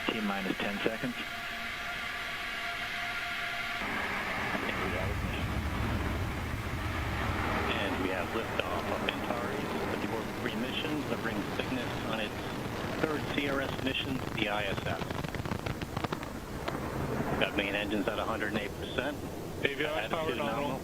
T-minus 10 seconds. And we have liftoff of Antares before pre-missions that brings Cygnus on its third CRS mission to the ISS. Got main engines at 108%. AVI power nominal.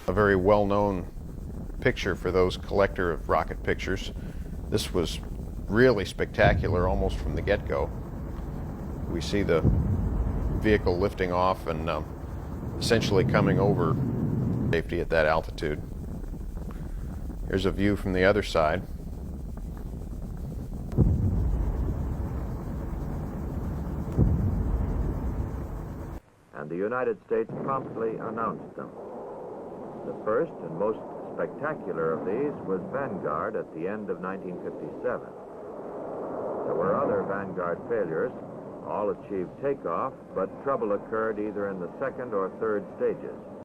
A very well-known picture for those collector of rocket pictures. This was really spectacular almost from the get-go. We see the vehicle lifting off and essentially coming over safety at that altitude. Here's a view from the other side. And the United States promptly announced them. The first and most spectacular of these was Vanguard at the end of 1957. There were other Vanguard failures. All achieved takeoff, but trouble occurred either in the second or third stages.